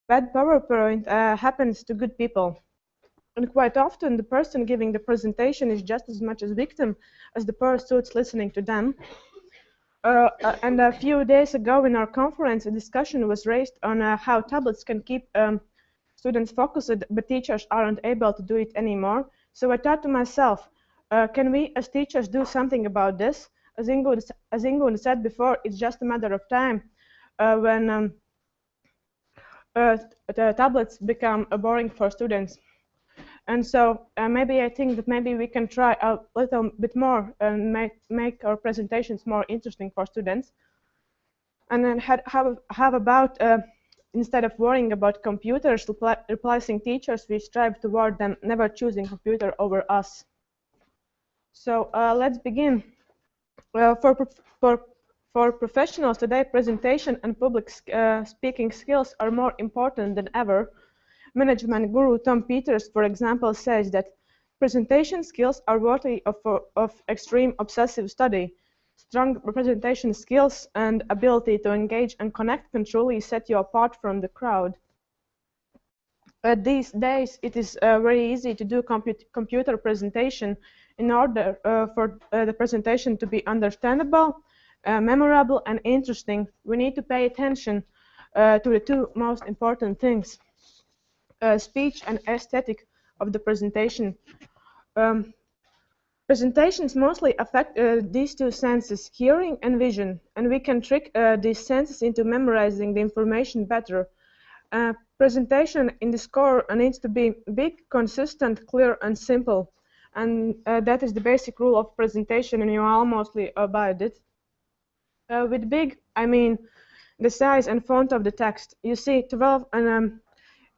Bad PowerPoint happens to good people. And quite often, the person giving the presentation is just as much a victim as the person listening to them. And a few days ago in our conference, a discussion was raised on how tablets can keep students focused, but teachers aren't able to do it anymore. So I thought to myself, can we as teachers do something about this? As Ingo said before, it's just a matter of time when the tablets become boring for students. And so maybe I think that maybe we can try a little bit more and make our presentations more interesting for students. And then have about, instead of worrying about computers replacing teachers, we strive toward them never choosing computer over us. So let's begin. For professionals today, presentation and public speaking skills are more important than ever. Management guru Tom Peters, for example, says that presentation skills are worthy of extreme obsessive study. Strong presentation skills and ability to engage and connect can truly set you apart from the crowd. These days, it is very easy to do computer presentation. In order for the presentation to be understandable, memorable, and interesting, we need to pay attention to the two most important things. Speech and aesthetic of the presentation. Presentations mostly affect these two senses, hearing and vision, and we can trick these senses into memorizing the information better. Presentation in this core needs to be big, consistent, clear, and simple, and that is the basic rule of presentation, and you all mostly abide it. With big, I mean the size and font of the text. You see, 12 and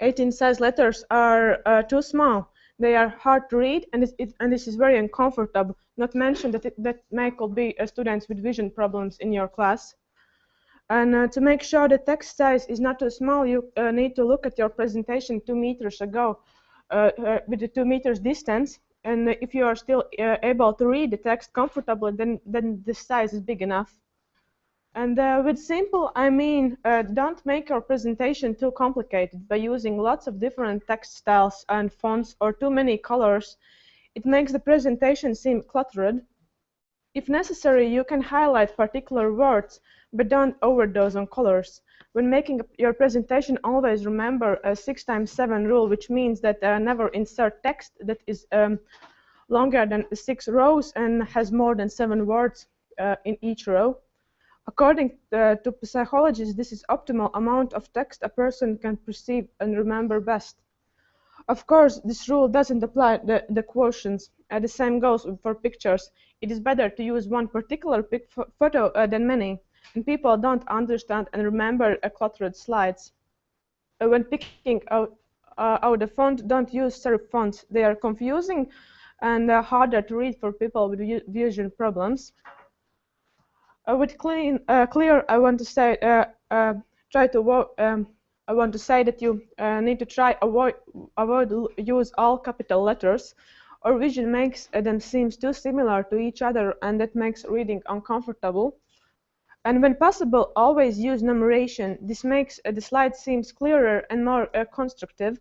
18 size letters are too small. They are hard to read, and this is very uncomfortable. Not mention that may could be students with vision problems in your class. And to make sure the text size is not too small, you need to look at your presentation 2 meters ago with the 2 meters distance. And if you are still able to read the text comfortably, then this size is big enough. And with simple, I mean, don't make your presentation too complicated by using lots of different text styles and fonts or too many colors. It makes the presentation seem cluttered. If necessary, you can highlight particular words, but don't overdose on colors. When making your presentation, always remember a 6x7 rule, which means that never insert text that is longer than 6 rows and has more than 7 words in each row. According to psychologists, this is optimal amount of text a person can perceive and remember best. Of course, this rule doesn't apply to the quotients. The same goes for pictures. It is better to use one particular photo than many, and people don't understand and remember cluttered slides. When picking out the font, don't use serif fonts. They are confusing and harder to read for people with vision problems. With clear, I want to say I want to say that you need to try avoid use all capital letters, or vision makes them seem too similar to each other, and that makes reading uncomfortable. And when possible, always use numeration. This makes the slide seems clearer and more constructive.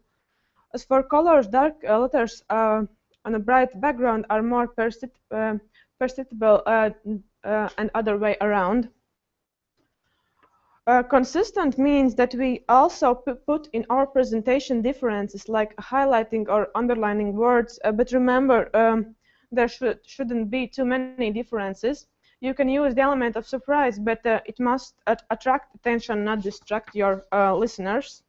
As for colors, dark letters on a bright background are more perceptible and other way around. Consistent means that we also put in our presentation differences like highlighting or underlining words, but remember there shouldn't be too many differences. You can use the element of surprise, but it must attract attention, not distract your listeners.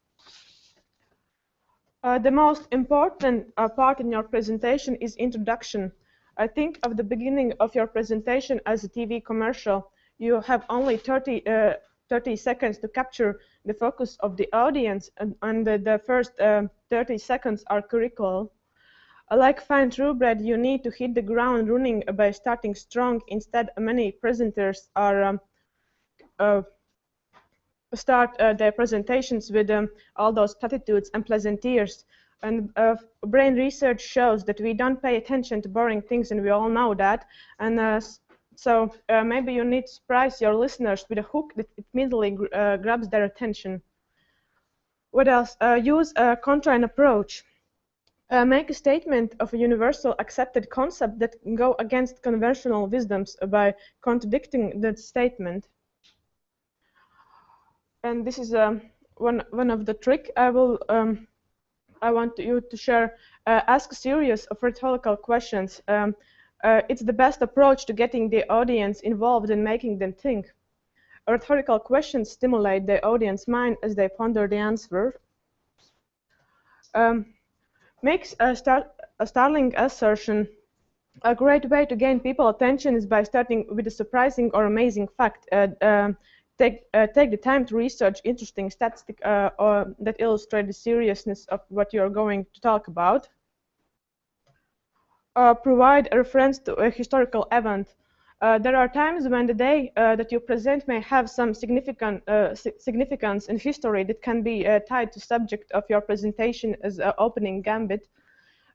The most important part in your presentation is introduction. I think of the beginning of your presentation as a TV commercial. You have only 30 seconds to capture the focus of the audience, and the first 30 seconds are critical. Like fine thoroughbred, you need to hit the ground running by starting strong. Instead, many presenters are start their presentations with all those platitudes and pleasantries. And brain research shows that we don't pay attention to boring things, and we all know that. And so maybe you need to surprise your listeners with a hook that immediately grabs their attention. What else? Use a contrarian approach. Make a statement of a universal accepted concept that can go against conventional wisdoms by contradicting that statement. And this is one of the trick I want you to share. Ask a series of rhetorical questions. It's the best approach to getting the audience involved and making them think. Rhetorical questions stimulate the audience mind as they ponder the answer. Makes a startling assertion. A great way to gain people attention is by starting with a surprising or amazing fact. Take the time to research interesting statistics that illustrate the seriousness of what you're going to talk about. Provide a reference to a historical event. There are times when the day that you present may have some significance in history that can be tied to subject of your presentation as an opening gambit.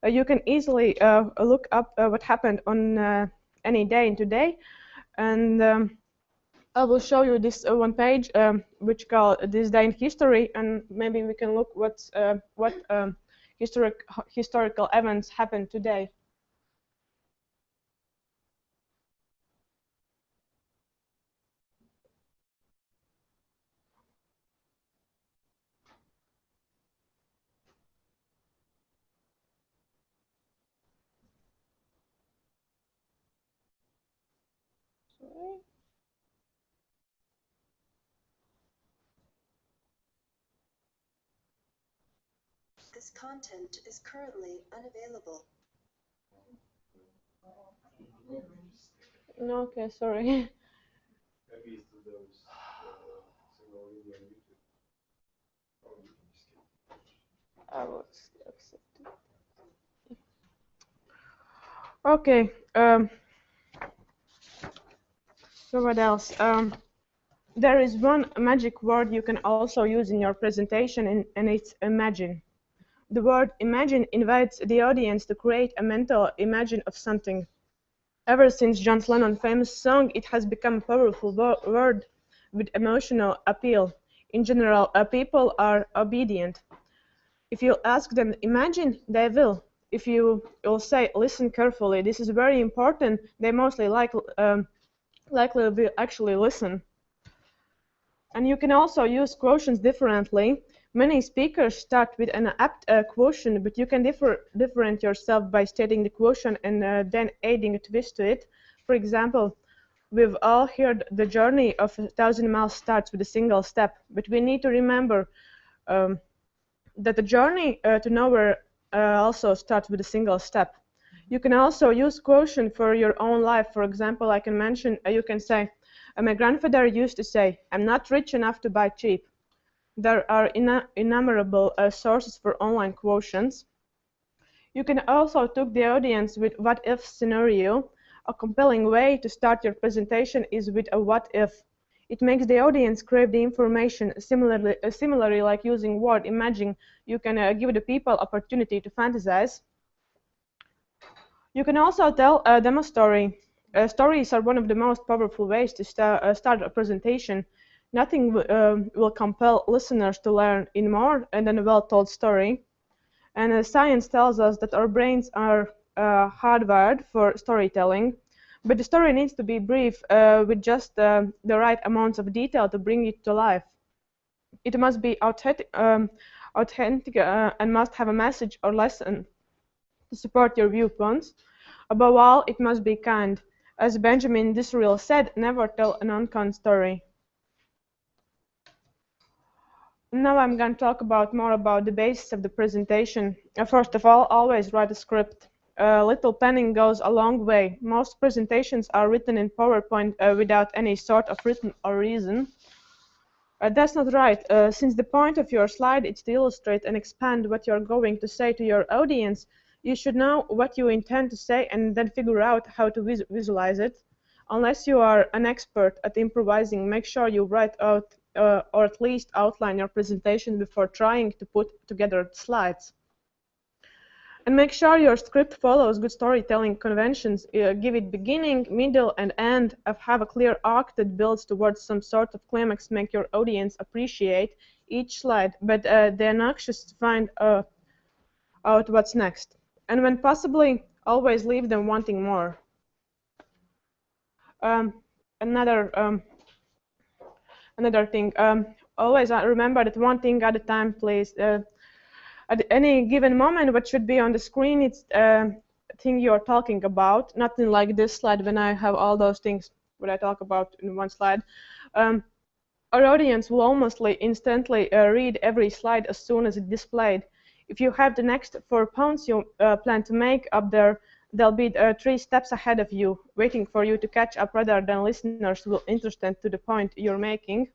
You can easily look up what happened on any day in today, and I will show you this one page which called "This Day in History," and maybe we can look what historical events happened today. This content is currently unavailable. No, okay, sorry. Maybe it's to those single video on YouTube. Or you can just skip. I will accept it. Okay. So what else? There is one magic word you can also use in your presentation, and it's imagine. The word imagine invites the audience to create a mental image of something. Ever since John Lennon's famous song, it has become a powerful word with emotional appeal. In general, people are obedient. If you ask them imagine, they will. If you will say listen carefully, this is very important, they mostly likely will actually listen. And you can also use quotients differently. Many speakers start with an apt quotient, but you can different yourself by stating the quotient and then adding a twist to it. For example, we've all heard the journey of 1,000 miles starts with a single step, but we need to remember that the journey to nowhere also starts with a single step. You can also use quotient for your own life. For example, I can mention, you can say, my grandfather used to say, I'm not rich enough to buy cheap. There are innumerable sources for online quotients. You can also hook the audience with what-if scenario. A compelling way to start your presentation is with a what-if. It makes the audience crave the information. Similarly, like using word imagine, you can give the people opportunity to fantasize. You can also tell a demo story. Stories are one of the most powerful ways to start a presentation. Nothing will compel listeners to learn in more than a well-told story. And science tells us that our brains are hardwired for storytelling. But the story needs to be brief with just the right amounts of detail to bring it to life. It must be authentic and must have a message or lesson to support your viewpoints. Above all, it must be kind. As Benjamin Disraeli said, never tell an unkind story. Now I'm going to talk more about the basis of the presentation. First of all, always write a script. Little penning goes a long way. Most presentations are written in PowerPoint without any sort of written or reason. That's not right. Since the point of your slide is to illustrate and expand what you're going to say to your audience, you should know what you intend to say and then figure out how to visualize it. Unless you are an expert at improvising, make sure you write out or at least outline your presentation before trying to put together slides. And make sure your script follows good storytelling conventions. Give it beginning, middle, and end. Have a clear arc that builds towards some sort of climax. Make your audience appreciate each slide, but they're anxious to find out what's next. And when possibly, always leave them wanting more. Another thing, always remember that one thing at a time, please. At any given moment, what should be on the screen, it's thing you're talking about. Nothing like this slide when I have all those things what I talk about in one slide. Our audience will almost instantly read every slide as soon as it's displayed. If you have the next 4 points you plan to make up there, they'll be 3 steps ahead of you, waiting for you to catch up rather than listeners will interested to the point you're making.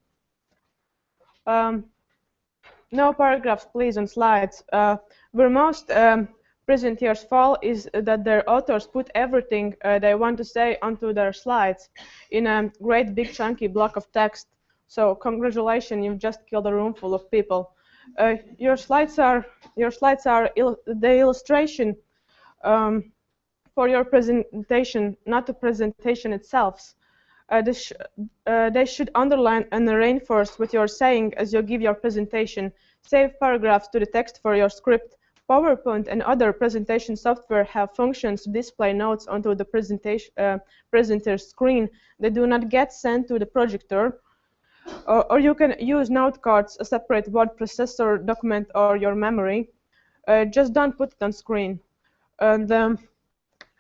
No paragraphs, please, on slides. Where most presenters fall is that their authors put everything they want to say onto their slides in a great big chunky block of text. So congratulations, you've just killed a room full of people. Your slides are the illustration for your presentation, not the presentation itself. They should underline and reinforce what you're saying as you give your presentation. Save paragraphs to the text for your script. PowerPoint and other presentation software have functions to display notes onto the presenter's screen. They do not get sent to the projector. Or you can use note cards, a separate word processor document, or your memory. Just don't put it on screen. And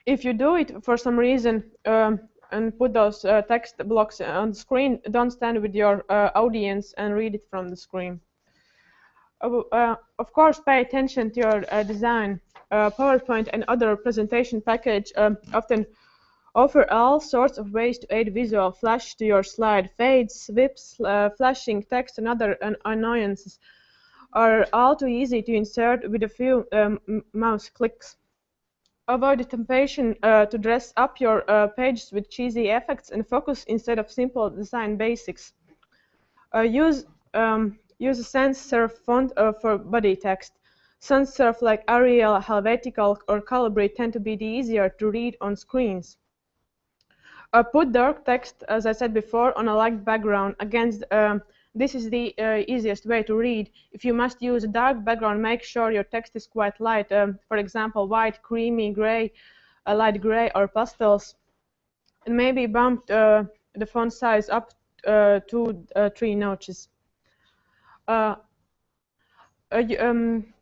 if you do it for some reason and put those text blocks on the screen, don't stand with your audience and read it from the screen. Of course, pay attention to your design. PowerPoint and other presentation package often offer all sorts of ways to add visual flash to your slide. Fades, whips, flashing text, and other annoyances are all too easy to insert with a few mouse clicks. Avoid the temptation to dress up your pages with cheesy effects and focus instead of simple design basics. Use a sans serif font for body text. Sans serif like Arial, Helvetica, or Calibri tend to be the easier to read on screens. Put dark text, as I said before, on a light background. Against this is the easiest way to read. If you must use a dark background, make sure your text is quite light. For example, white, creamy, gray, light gray, or pastels. And maybe bump the font size up 2-3 notches.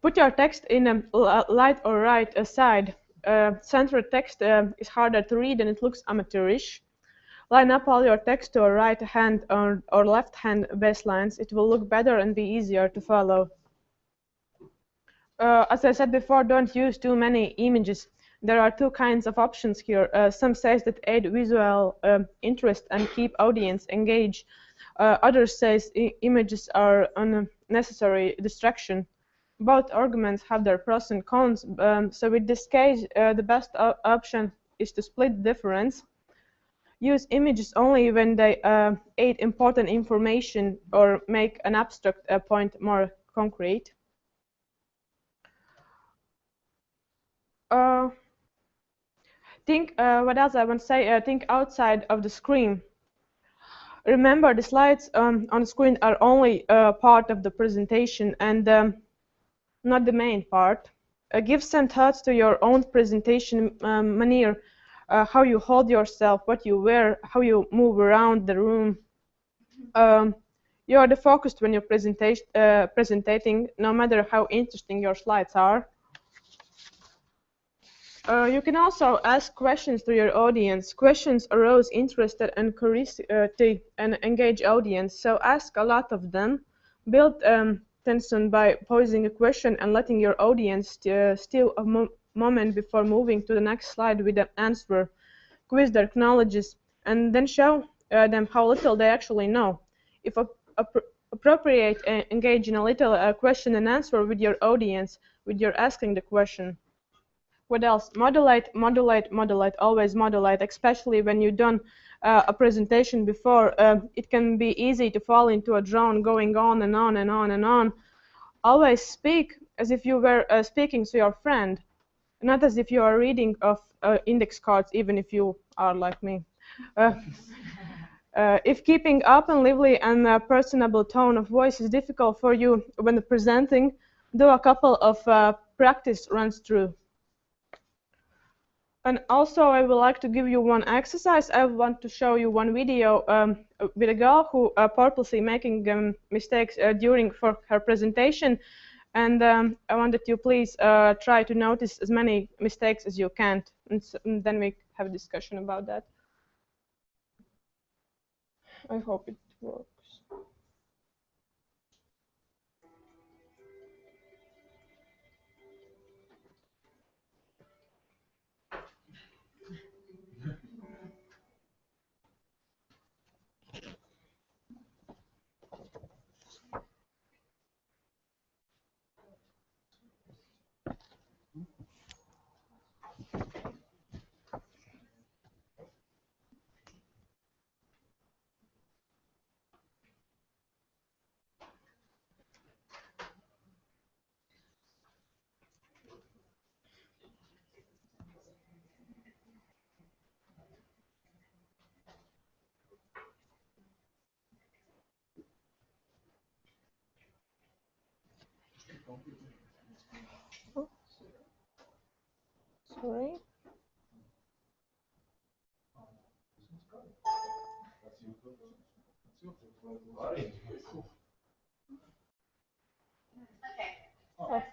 Put your text in a light or right side. Centered text is harder to read and it looks amateurish. Line up all your text to a right hand or left hand baselines. It will look better and be easier to follow. As I said before, don't use too many images. There are 2 kinds of options here. Some says that add visual interest and keep audience engaged. Others says images are unnecessary distraction. Both arguments have their pros and cons. So in this case, the best option is to split the difference. Use images only when they aid important information or make an abstract point more concrete. What else I want to say? Think outside of the screen. Remember, the slides on the screen are only part of the presentation and not the main part. Give some thoughts to your own presentation manner. How you hold yourself, what you wear, how you move around the room. You are the focus when you're presenting, no matter how interesting your slides are. You can also ask questions to your audience. Questions arouse interest and curiosity and engage audience, so ask a lot of them. Build tension by posing a question and letting your audience steal a moment before moving to the next slide with an answer. Quiz their knowledge and then show them how little they actually know. If appropriate, engage in a little question and answer with your audience with your asking the question. What else? Modulate, modulate, modulate, always modulate, especially when you've done a presentation before. It can be easy to fall into a drone going on and on and on and on. Always speak as if you were speaking to your friend, not as if you are reading off index cards, even if you are like me. If keeping up and lively and a personable tone of voice is difficult for you when presenting, do a couple of practice runs through. And also, I would like to give you one exercise. I want to show you one video with a girl who purposely making mistakes during for her presentation. And I wanted you please try to notice as many mistakes as you can, and then we have a discussion about that. I hope it works. Sorry. Oh.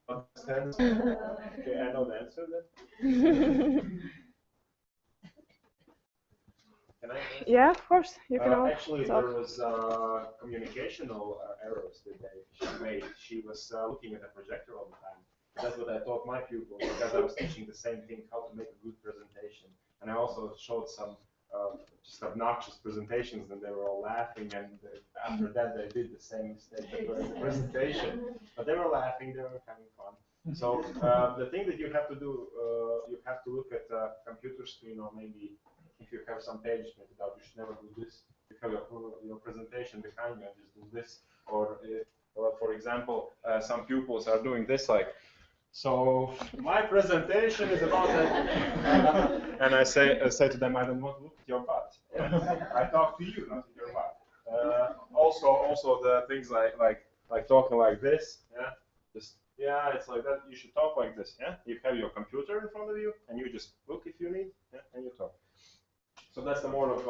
Understands? Okay, I know the answer then. Can I answer? Yeah, of course, you can all Actually, talk. there was communicational errors that she made. She was looking at the projector all the time. That's what I taught my pupils because I was teaching the same thing, how to make a good presentation. And I also showed some just obnoxious presentations, and they were all laughing. And after that, they did the same mistake that was in the presentation. But they were laughing, they were having fun. So the thing that you have to do, you have to look at a computer screen, or maybe if you have some pages printed out, you should never do this. You have your presentation behind you and just do this. Or for example, some pupils are doing this, like, so my presentation is about that. And I say to them, I don't want to look at your butt. Yeah? I talk to you, not at your butt. Also the things like talking like this. Yeah, just yeah, it's like that. You should talk like this. Yeah, you have your computer in front of you, and you just look if you need, yeah, and you talk. So that's the more of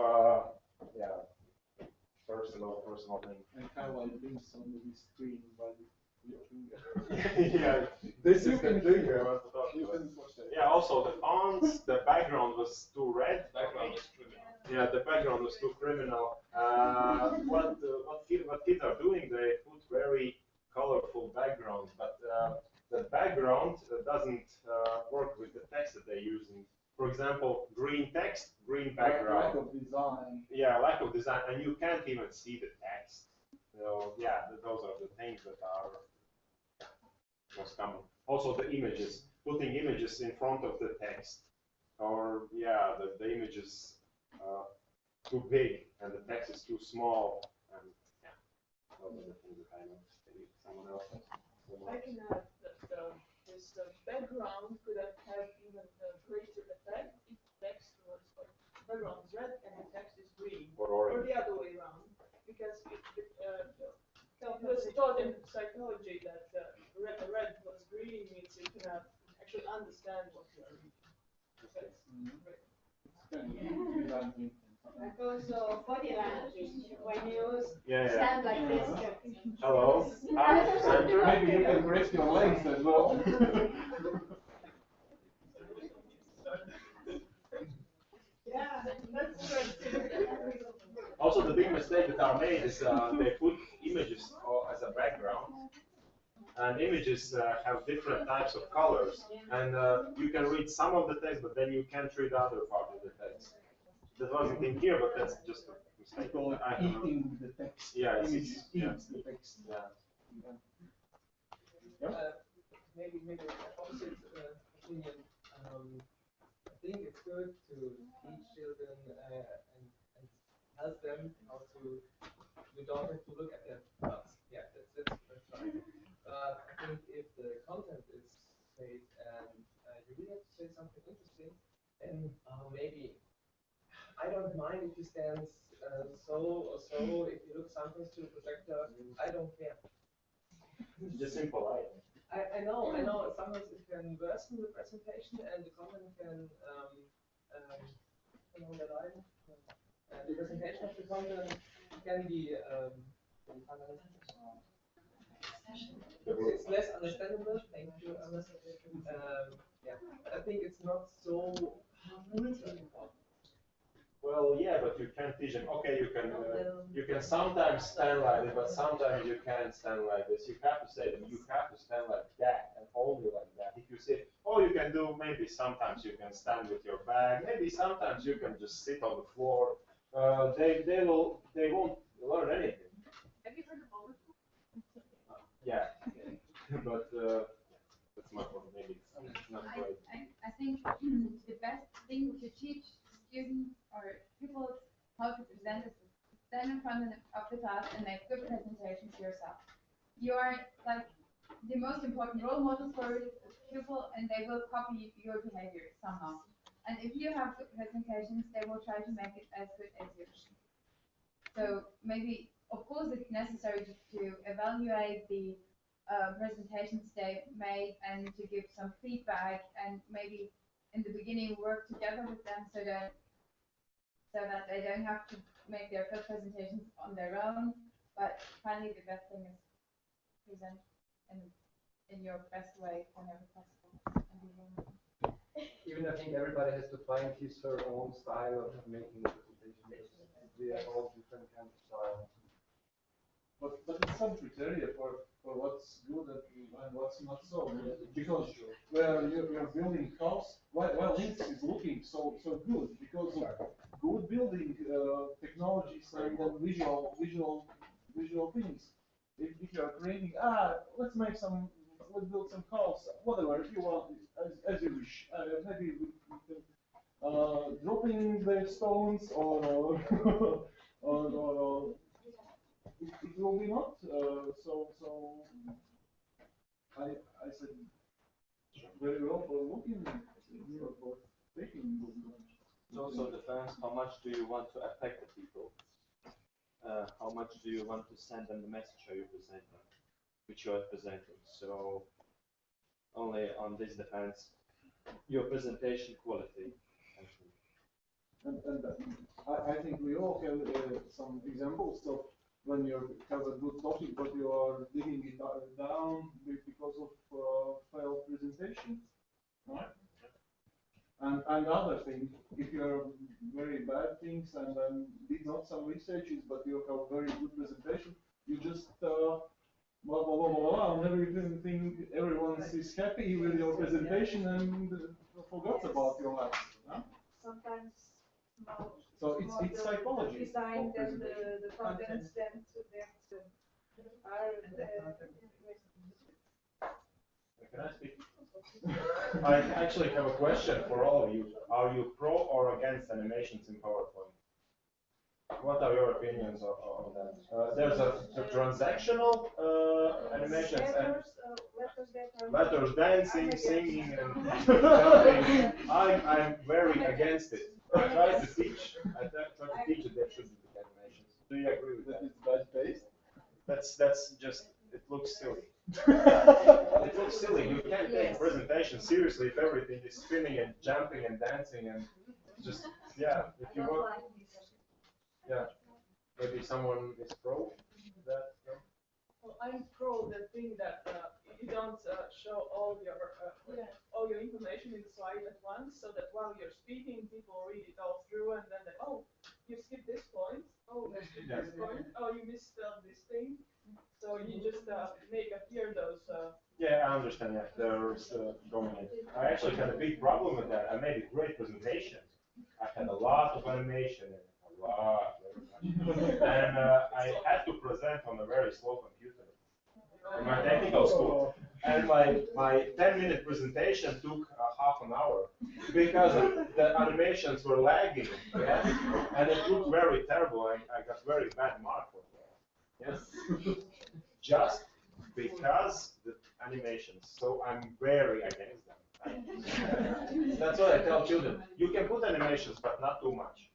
yeah, personal thing. And kind of like being on the screen while you're Yeah, this is the thing I want to talk about. Yeah, also the fonts, the background was too red. Background was criminal. Yeah, the background was too criminal. What kids are doing, they put very colorful backgrounds, but the background doesn't work with the text that they're using. For example, green text, green background. Lack of design. Yeah, lack of design, and you can't even see the text. So yeah, those are the things that are most common. Also the images, putting images in front of the text, or yeah, the image is too big and the text is too small, and yeah, those are the things that I noticed. Maybe someone else has I can add that this background could have had even a greater effect if the text was like background is red and the text is green, or the other way around, because it was taught in psychology that red plus green means you can actually understand what you are reading. And also body language, when you Yeah, yeah. stand like this. Hello. Maybe you can rest your legs as well. Yeah, that's right. Also, the big mistake that are made is they put images as a background, and images have different types of colors, and you can read some of the text, but then you can't read the other part of the text. That wasn't in here, but that's just a mistake. I don't know. Eating the text. Yeah, Image yeah. eats the text. Yeah. Maybe opposite opinion. I think it's good to teach children and help them how to. You don't have to look at their butts. Yeah, that's right. But I think if the content is said and you really have to say something interesting, then maybe I don't mind if you stand so or so. If you look sometimes to the projector, I don't care. Just simple, right? I know. Sometimes it can worsen the presentation, and the content can underline. And the presentation of the content can be it's less understandable. Thank you, Alice. Yeah, I think it's not so important. Well, yeah, but you can't teach them. Okay, you can sometimes stand like this, but sometimes you can't stand like this. You have to say that you have to stand like that and only like that. If you say, oh, you can do maybe sometimes you can stand with your bag. Maybe sometimes you can just sit on the floor. They won't learn anything. Have you heard of Oliver? Yeah, but that's my point. Maybe it's not right. I think the best thing to teach students or people how to present is to stand in front of the class and make good presentations yourself. You are like the most important role model for people, and they will copy your behavior somehow. And if you have good presentations, they will try to make it as good as yours. So maybe, of course, it's necessary to evaluate the presentations they made and to give some feedback and maybe in the beginning work together with them so that they don't have to make their first presentations on their own, but finally the best thing is present in your best way whenever possible. Even I think everybody has to find his or her own style of making a presentation. We have all different kinds of styles. But it's some criteria for what's good and what's not so. Because where you're building house, well, Linux is looking so good because of good building technologies and then visual things. If you're creating, let's build some house, whatever you want, as you wish. Maybe we can dropping the stones or it will be not. So I said very well for looking, for taking good knowledge. It also depends how much do you want to affect the people. How much do you want to send them the message how you present them, which you are presenting. So only on this depends your presentation quality. And I think we all have some examples of when you have a good topic, but you are digging it down because of failed presentation, right? And other thing, if you have very bad things and did not some researches, but you have very good presentation, you just blah blah blah blah blah, and everything, everyone is happy with your presentation and forgot about your labs. Huh? Sometimes So it's psychology. Design then the contents then to them to Can I speak? I actually have a question for all of you. Are you pro or against animations in PowerPoint? What are your opinions on that? There's a transactional animations and letters, dancing, singing, and jumping. I'm very against it. I try to teach that there should be animations. Do you agree with that? It's bad taste. That's just, it looks silly. It looks silly. You can't take presentation seriously if everything is spinning and jumping and dancing and just, yeah, if you want, yeah, maybe someone is pro that, no? Well, I'm pro the thing that you don't show all your information in the slide at once, so that while you're speaking, people read it all through, and then they, oh, you skipped this point, oh, you skipped this point, oh, you misspelled this thing. So you just make appear those. Yeah, I understand. Yeah, there's going in. I actually had a big problem with that. I made a great presentation. I had a lot of animation in it, a lot, and I had to present on a very slow computer in my technical school. And my 10-minute presentation took half an hour because the animations were lagging, yeah? And it looked very terrible. I got very bad mark for that. Yes. Just because the animations. So I'm very against them. That's what I tell children. You can put animations, but not too much.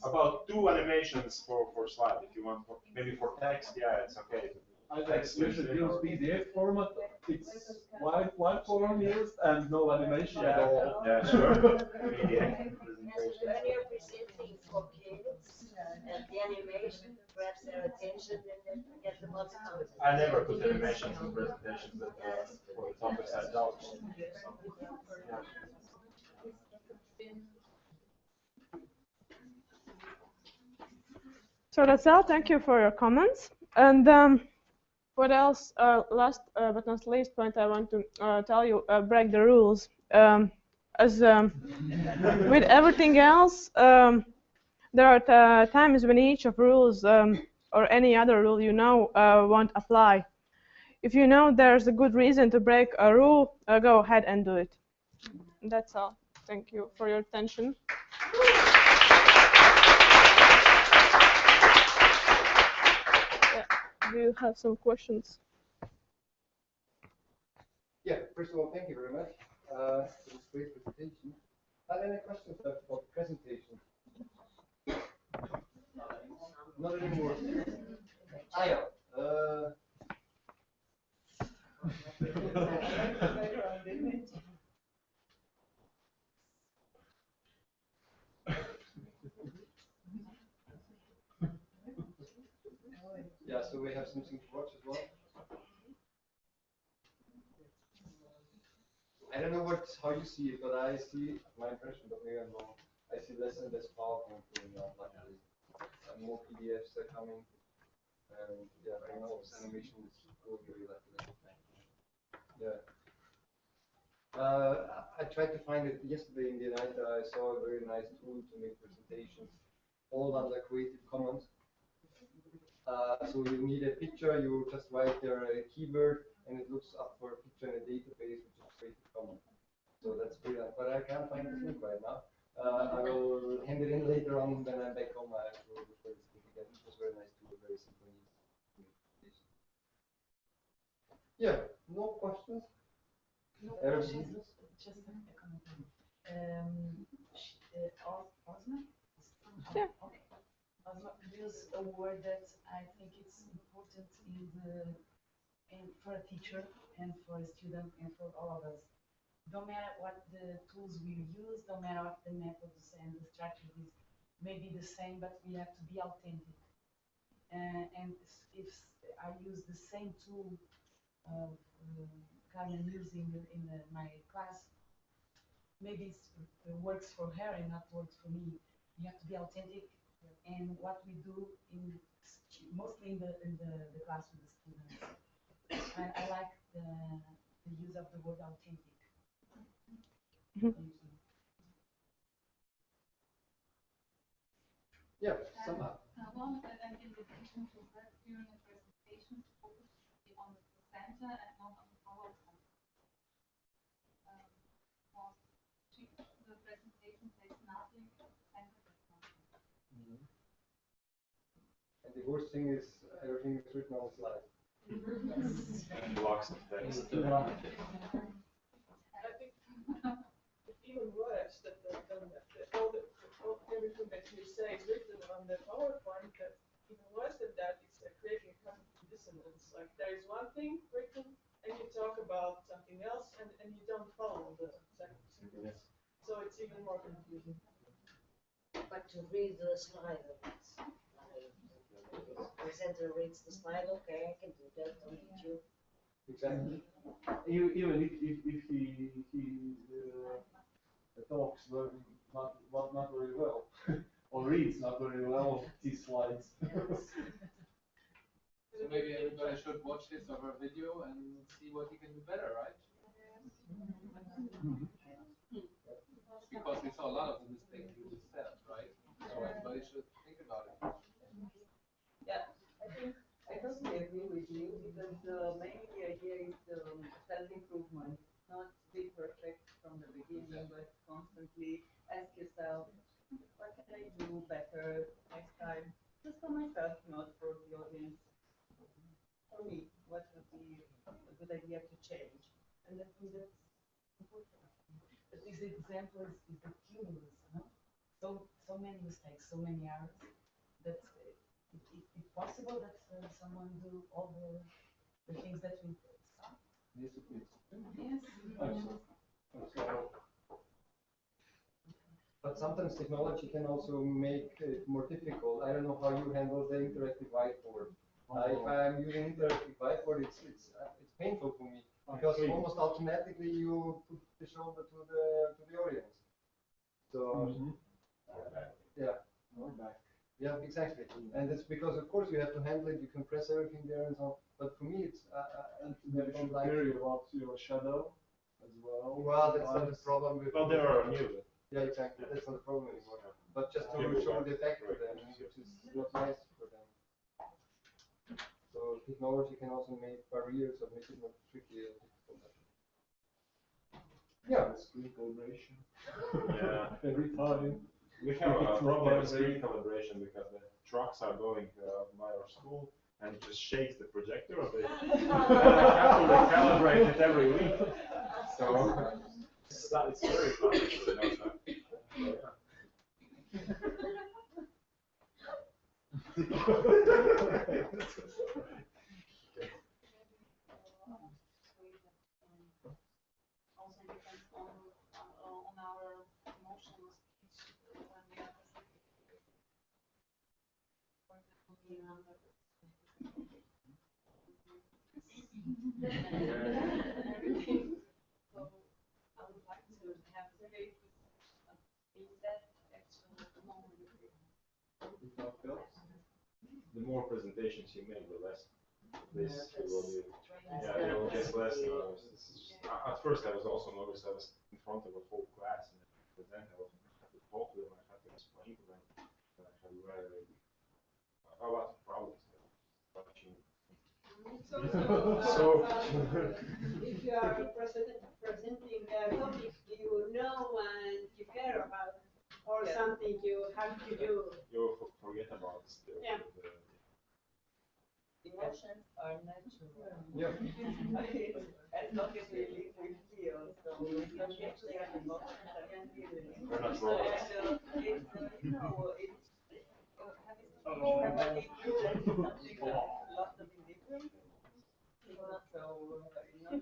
About 2 animations for slide if you want. Maybe for text, yeah, it's okay. I think you should use PDF format. It's white form used and no animation at all. Yeah, sure. PDF. When you're presenting for kids and the animation grabs their attention, then they forget the what's coming. I never put animations in presentations that for the topics I taught. So that's all. Thank you for your comments. And what else? Last but not least point I want to tell you, break the rules. As with everything else, there are times when each of rules or any other rule you know won't apply. If you know there's a good reason to break a rule, go ahead and do it. That's all. Thank you for your attention. Do you have some questions? Yeah, first of all, thank you very much for this great presentation. Are there any questions about the presentation? Not anymore. Background image. Yeah, so we have something to watch as well. I don't know how you see it, but I see my impression, but maybe I'm wrong. I see less and less PowerPoint going on, luckily. More PDFs are coming. And yeah, I know this animation is going very luckily. Yeah. I tried to find it yesterday in the night. I saw a very nice tool to make presentations, all under Creative Commons. So you need a picture, you just write there a keyword, and it looks up for a picture in a database, which is Creative Commons. So that's brilliant, but I can't find the link right now. I will hand it in later on when I'm back home. I will look for this link again. It was very nice tool, very simple. Yeah, no questions? No questions, just a comment. Ausma? Yeah. Okay. Ausma use a word that I think it's important for a teacher and for a student and for all of us. No matter what the tools we use, no matter what the methods and the strategies may be the same, but we have to be authentic. And if I use the same tool Carmen using in my class, maybe it works for her and not works for me. You have to be authentic, and what we do mostly in the class with the students. I like the use of the word authentic. Yeah, sum up. One, an invitation to work during a presentation to focus on the presenter and not on the PowerPoint. The presentation says nothing, the presenter says nothing. And the worst thing is everything is written on the slide. Blocks of text. I think it's even worse that everything that you say is written on the PowerPoint. That even worse than that, it's creating a cognitive dissonance. Like there is one thing written, and you talk about something else, and you don't follow the second sequence. So it's even more confusing. But to read the slide, the presenter reads the slide. Okay, I can do that on YouTube. Exactly. Even if he talks not very well, or reads not very well these slides. So maybe everybody should watch his or her video and see what he can do better, right? Because we saw a lot of the mistakes you just said, right? So everybody should think about it. Yeah, I totally agree with you, because mainly the idea is self-improvement, not to be perfect from the beginning, but constantly ask yourself, what can I do better next time? Just for myself, not for the audience. For me, what would be a good idea to change? And I think that's important. But this example is the cumulus, no? So many mistakes, so many errors, that it's possible that someone do all the things that we saw. Yes, it is. Yes. But sometimes technology can also make it more difficult. I don't know how you handle the interactive whiteboard. If I'm using interactive whiteboard, it's painful for me, because almost automatically you put the shoulder to the audience. So yeah. Yeah, exactly. And it's because, of course, you have to handle it. You can press everything there and so on. But for me, it's and you should carry about your shadow as well. Well, that's not the problem with. Well, there are new. Yeah, exactly. That's not the problem anymore. But just to show the effect for them, which is not nice for them. So technology can also make barriers or make it more tricky or difficult. Yeah. Screen calibration. Yeah. Every time. We have a problem with screen calibration because the trucks are going by our school and it just shakes the projector a bit. I have to recalibrate it every week. So it's very fun to know that. So I would like to have space in that actual moment. The more presentations you make, the less this will you. Yeah, you will get less. At first, I was also noticed I was in front of a whole class and I present. I was had to talk to them. I had to explain to them. I had a lot of problems. So, if you are presenting a topic you know and you care about, or something you have to do. You forget about the Emotions are natural. Yeah. As long as we live, we feel. So if you get their emotions are feelings. We're not robots. It's you know, it's having something lots of indifference. So it's not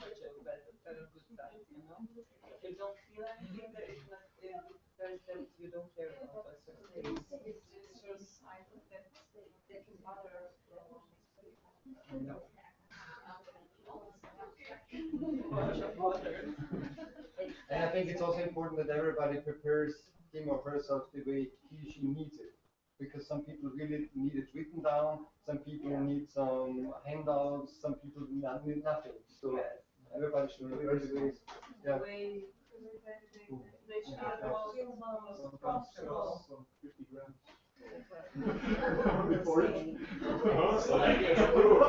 such a bad, good sign, you know. If you don't feel anything, that is not there's that you don't care about a certain thing. It's just I think that they can bother. And I think it's also important that everybody prepares him or herself the way he or she needs it. Because some people really need it written down, some people need some handouts, some people need nothing. So everybody should prepare the ways. Yeah. They should have all props. 50 grams. So that gets approved.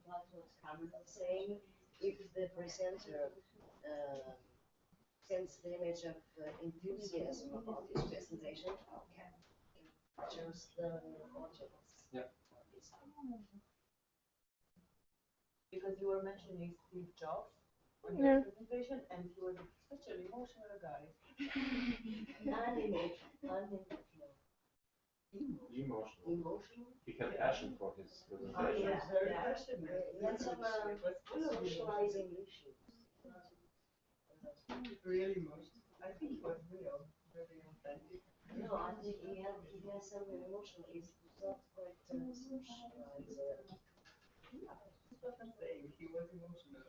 What was Carmen saying, if the presenter sends the image of enthusiasm about his presentation, okay, captures the audience. Yeah. Because you were mentioning Steve Jobs on your presentation, and he was such an emotional guy. Emotional. He had passion for his presentation. Yes, very passionate. He had some socializing issues. Really emotional. I think it was real, very authentic. No, I think he has some emotional issues. Not quite socialized. He was emotional.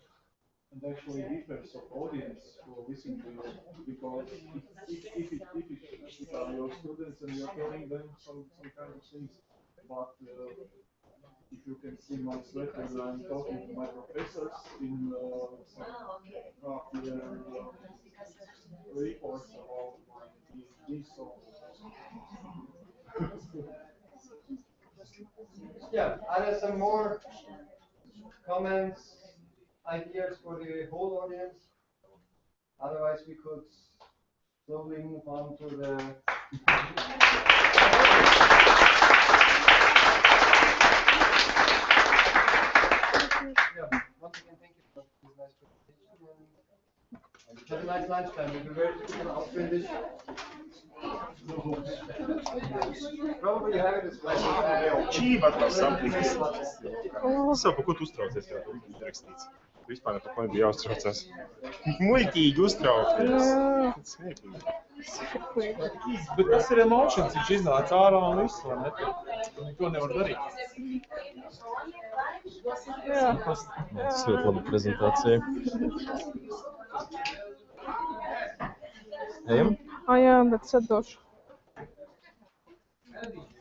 And actually difference of audience who listen to you, because if are your students and you're telling them some kind of things, but if you can see my sweater, I'm talking to my professors in half year reports about my PhD, so Yeah, are there some more comments, ideas for the whole audience? Otherwise, we could slowly move on to the. Yeah, once again, thank you for this nice presentation. And have a nice lunchtime. We'll be very soon after this. Probably you have it as well. Čība to something. Es jau par ko tu uztraucies, jau tur bija rakstīts. Vispār par ko nebija jāuztraucās. Muļķīgi uztraukties. Smieklīgi. Bet tas ir emotions, viņš iznāca ārā un viss, vai ne? Neko nevar darīt. Tas ļoti laba prezentācija. Ejam? Jā, bet sadošu.